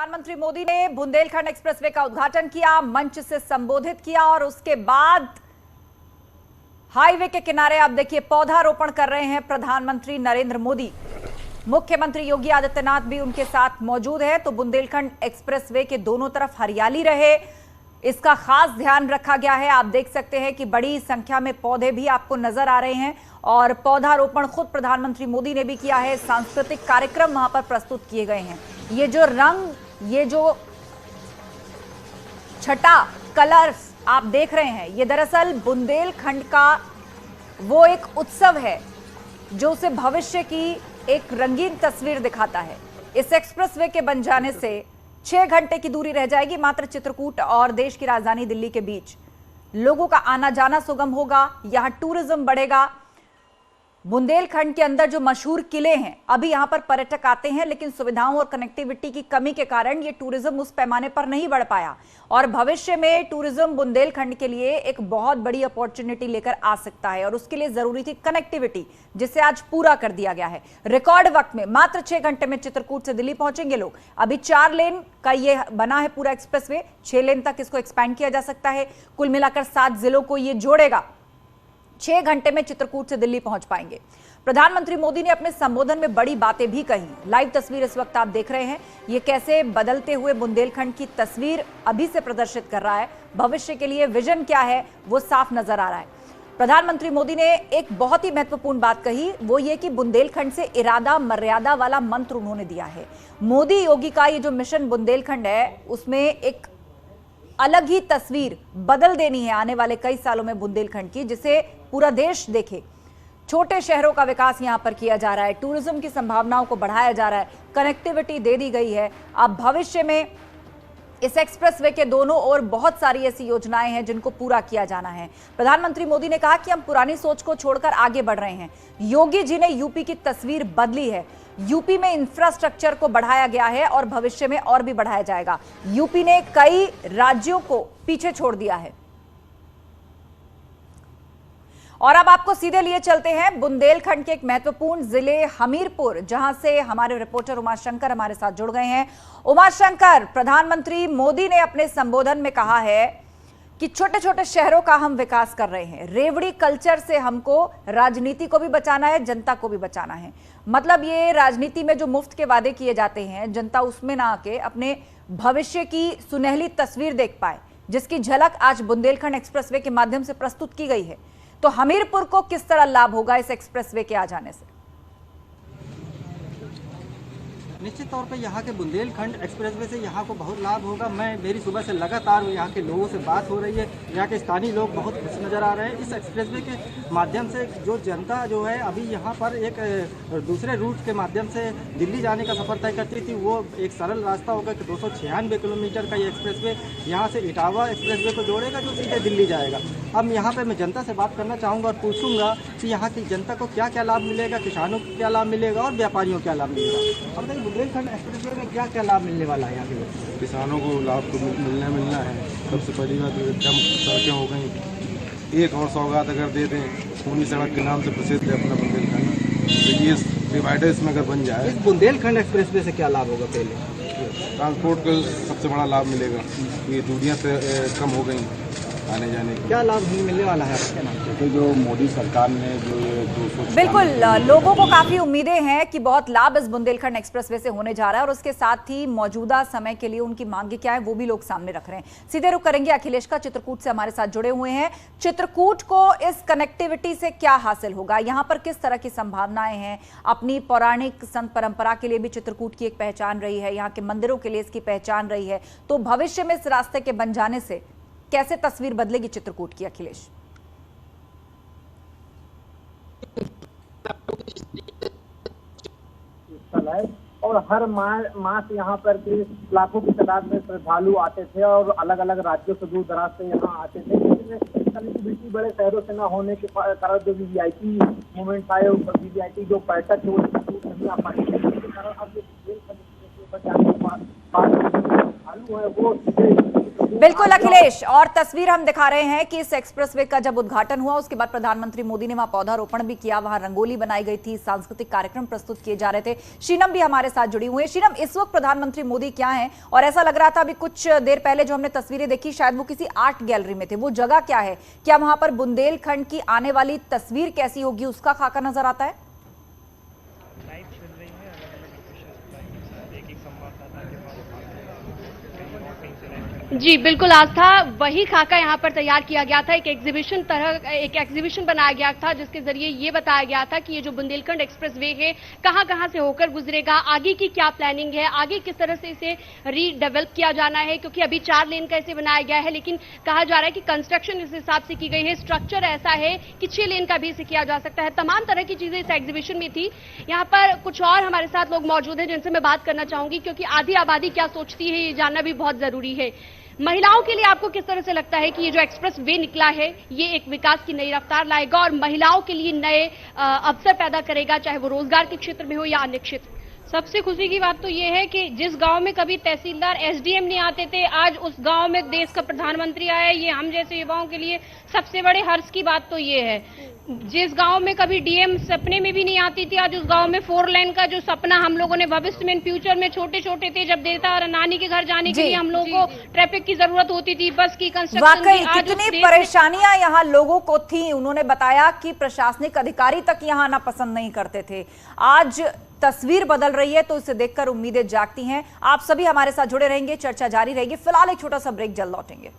प्रधानमंत्री मोदी ने बुंदेलखंड एक्सप्रेसवे का उद्घाटन किया, मंच से संबोधित किया और उसके बाद हाईवे के किनारे आप देखिए पौधारोपण कर रहे हैं प्रधानमंत्री नरेंद्र मोदी। मुख्यमंत्री योगी आदित्यनाथ भी उनके साथ मौजूद है। तो बुंदेलखंड एक्सप्रेसवे के दोनों तरफ हरियाली रहे, इसका खास ध्यान रखा गया है। आप देख सकते हैं कि बड़ी संख्या में पौधे भी आपको नजर आ रहे हैं और पौधारोपण खुद प्रधानमंत्री मोदी ने भी किया है। सांस्कृतिक कार्यक्रम वहां पर प्रस्तुत किए गए हैं। ये जो रंग, ये जो छटा, कलर्स आप देख रहे हैं, ये दरअसल बुंदेलखंड का वो एक उत्सव है जो उसे भविष्य की एक रंगीन तस्वीर दिखाता है। इस एक्सप्रेसवे के बन जाने से 6 घंटे की दूरी रह जाएगी मात्र चित्रकूट और देश की राजधानी दिल्ली के बीच। लोगों का आना जाना सुगम होगा, यहां टूरिज्म बढ़ेगा। बुंदेलखंड के अंदर जो मशहूर किले हैं, अभी यहां पर पर्यटक आते हैं, लेकिन सुविधाओं और कनेक्टिविटी की कमी के कारण ये टूरिज्म उस पैमाने पर नहीं बढ़ पाया। और भविष्य में टूरिज्म बुंदेलखंड के लिए एक बहुत बड़ी अपॉर्चुनिटी लेकर आ सकता है और उसके लिए जरूरी थी कनेक्टिविटी, जिसे आज पूरा कर दिया गया है। रिकॉर्ड वक्त में मात्र 6 घंटे में चित्रकूट से दिल्ली पहुंचेंगे लोग। अभी 4 लेन का ये बना है पूरा एक्सप्रेसवे, 6 लेन तक इसको एक्सपैंड किया जा सकता है। कुल मिलाकर 7 जिलों को ये जोड़ेगा। 6 घंटे में चित्रकूट से दिल्ली पहुंच पाएंगे। प्रधानमंत्री मोदी ने अपने संबोधन में बड़ी बातें भी कही। लाइव तस्वीर इस वक्त आप देख रहे हैं, ये कैसे बदलते हुए बुंदेलखंड की तस्वीर अभी से प्रदर्शित कर रहा है। भविष्य के लिए विजन क्या है वो साफ नजर आ रहा है। प्रधानमंत्री मोदी ने एक बहुत ही महत्वपूर्ण बात कही, वो ये कि बुंदेलखंड से इरादा मर्यादा वाला मंत्र उन्होंने दिया है। मोदी योगी का ये जो मिशन बुंदेलखंड है, उसमें एक अलग ही तस्वीर बदल देनी है आने वाले कई सालों में बुंदेलखंड की, जिसे पूरा देश देखे। छोटे शहरों का विकास यहां पर किया जा रहा है, टूरिज्म की संभावनाओं को बढ़ाया जा रहा है, कनेक्टिविटी दे दी गई है। अब भविष्य में इस एक्सप्रेसवे के दोनों ओर बहुत सारी ऐसी योजनाएं हैं जिनको पूरा किया जाना है। प्रधानमंत्री मोदी ने कहा कि हम पुरानी सोच को छोड़कर आगे बढ़ रहे हैं। योगी जी ने यूपी की तस्वीर बदली है। यूपी में इंफ्रास्ट्रक्चर को बढ़ाया गया है और भविष्य में और भी बढ़ाया जाएगा। यूपी ने कई राज्यों को पीछे छोड़ दिया है। और अब आपको सीधे लिए चलते हैं बुंदेलखंड के एक महत्वपूर्ण जिले हमीरपुर, जहां से हमारे रिपोर्टर उमाशंकर हमारे साथ जुड़ गए हैं। उमाशंकर, प्रधानमंत्री मोदी ने अपने संबोधन में कहा है कि छोटे छोटे शहरों का हम विकास कर रहे हैं। रेवड़ी कल्चर से हमको राजनीति को भी बचाना है, जनता को भी बचाना है। मतलब ये राजनीति में जो मुफ्त के वादे किए जाते हैं, जनता उसमें ना आके अपने भविष्य की सुनहली तस्वीर देख पाए, जिसकी झलक आज बुंदेलखंड एक्सप्रेसवे के माध्यम से प्रस्तुत की गई है। तो हमीरपुर को किस तरह लाभ होगा इस एक्सप्रेसवे के आ जाने से? निश्चित तौर पे यहाँ के बुंदेलखंड एक्सप्रेसवे से यहाँ को बहुत लाभ होगा। मेरी सुबह से लगातार यहाँ के लोगों से बात हो रही है। यहाँ के स्थानीय लोग बहुत खुश नज़र आ रहे हैं। इस एक्सप्रेसवे के माध्यम से जो जनता जो है अभी यहाँ पर एक दूसरे रूट के माध्यम से दिल्ली जाने का सफ़र तय करती थी, वो एक सरल रास्ता होगा कि 296 किलोमीटर का ये एक्सप्रेसवे यहाँ से इटावा एक्सप्रेसवे को जोड़ेगा, जो सीधे दिल्ली जाएगा। अब यहाँ पर मैं जनता से बात करना चाहूँगा और पूछूंगा कि यहाँ की जनता को क्या क्या लाभ मिलेगा, किसानों को क्या लाभ मिलेगा और व्यापारियों को क्या लाभ मिलेगा। अब बुंदेलखंड एक्सप्रेसवे में क्या क्या लाभ मिलने वाला है यहाँ के लोग? किसानों को लाभ तो मिलना है। सबसे पहली बात कम सड़कें हो गई। एक और सौगात अगर दे दें, खूनी सड़क के नाम से प्रसिद्ध है अपना बुंदेलखंड, तो ये डिवाइडर इसमें अगर बन जाए। इस बुंदेलखंड एक्सप्रेसवे से क्या लाभ होगा? पहले ट्रांसपोर्ट का सबसे बड़ा लाभ मिलेगा। ये दूरियाँ कम हो गई आने जाने की। क्या लाभ मिलने वाला है? तो जो मोदी सरकार ने जो ये 200 बिल्कुल, लोगों को काफी उम्मीदें हैं कि बहुत लाभ इस बुंदेलखंड एक्सप्रेसवे से होने जा रहा है और उसके साथ ही मौजूदा समय के लिए उनकी मांगे क्या है वो भी लोग सामने रख रहे हैं। सीधे रुख करेंगे अखिलेश का, चित्रकूट से हमारे साथ जुड़े हुए हैं। चित्रकूट को इस कनेक्टिविटी से क्या हासिल होगा? यहाँ पर किस तरह की संभावनाएं हैं? अपनी पौराणिक संत परंपरा के लिए भी चित्रकूट की एक पहचान रही है, यहाँ के मंदिरों के लिए इसकी पहचान रही है। तो भविष्य में इस रास्ते के बन जाने से कैसे तस्वीर बदलेगी चित्रकूट की? अखिलेश, है और हर मास यहाँ पर के लाखों की तादाद में श्रद्धालु आते थे और अलग अलग राज्यों से दूर दराज से यहाँ आते थे। लेकिन कनेक्टिविटी बड़े शहरों से न होने के कारण जो वीवीआईपी मूवमेंट आए, वीवीआईपी जो पर्यटक थे वो नहीं आ पाए, जिसके कारण अब जो श्रद्धालु है वो बिल्कुल अखिलेश, और तस्वीर हम दिखा रहे हैं कि इस एक्सप्रेसवे का जब उद्घाटन हुआ उसके बाद प्रधानमंत्री मोदी ने वहां पौधारोपण भी किया, वहां रंगोली बनाई गई थी, सांस्कृतिक कार्यक्रम प्रस्तुत किए जा रहे थे। शीनम भी हमारे साथ जुड़ी हुई है। शीनम, इस वक्त प्रधानमंत्री मोदी क्या है, और ऐसा लग रहा था अभी कुछ देर पहले जो हमने तस्वीरें देखी शायद वो किसी आर्ट गैलरी में थे, वो जगह क्या है, क्या वहां पर बुंदेलखंड की आने वाली तस्वीर कैसी होगी उसका खाका नजर आता है? जी बिल्कुल आस्था, वही खाका यहाँ पर तैयार किया गया था। एक एग्जीबिशन बनाया गया था जिसके जरिए ये बताया गया था कि ये जो बुंदेलखंड एक्सप्रेसवे है कहाँ कहाँ से होकर गुजरेगा, आगे की क्या प्लानिंग है, आगे किस तरह से इसे रीडेवलप किया जाना है, क्योंकि अभी 4 लेन का इसे बनाया गया है लेकिन कहा जा रहा है कि कंस्ट्रक्शन इस हिसाब से की गई है, स्ट्रक्चर ऐसा है कि 6 लेन का भी इसे किया जा सकता है। तमाम तरह की चीजें इस एग्जीबिशन में थी। यहाँ पर कुछ और हमारे साथ लोग मौजूद हैं जिनसे मैं बात करना चाहूंगी, क्योंकि आधी आबादी क्या सोचती है ये जानना भी बहुत जरूरी है। महिलाओं के लिए आपको किस तरह से लगता है कि ये जो एक्सप्रेस वे निकला है ये एक विकास की नई रफ्तार लाएगा और महिलाओं के लिए नए अवसर पैदा करेगा, चाहे वो रोजगार के क्षेत्र में हो या अन्य क्षेत्र? सबसे खुशी की बात तो ये है कि जिस गांव में कभी तहसीलदार एसडीएम नहीं आते थे, आज उस गांव में देश का प्रधानमंत्री आया। ये हम जैसे युवाओं के लिए सबसे बड़े हर्ष की बात तो ये है। जिस गांव में कभी डीएम सपने में भी नहीं आती थी, आज उस गांव में 4 लेन का जो सपना हम लोगों ने भविष्य में फ्यूचर में छोटे छोटे थे, जब देता और नानी के घर जाने के लिए हम लोगों को ट्रैफिक की जरूरत होती थी, बस की कंस्ट्रक्शन। वाकई कितनी परेशानियां यहाँ लोगों को थी। उन्होंने बताया कि प्रशासनिक अधिकारी तक यहाँ आना पसंद नहीं करते थे। आज तस्वीर बदल रही है तो इसे देखकर उम्मीदें जागती हैं। आप सभी हमारे साथ जुड़े रहेंगे, चर्चा जारी रहेगी। फिलहाल एक छोटा सा ब्रेक, जल्द लौटेंगे।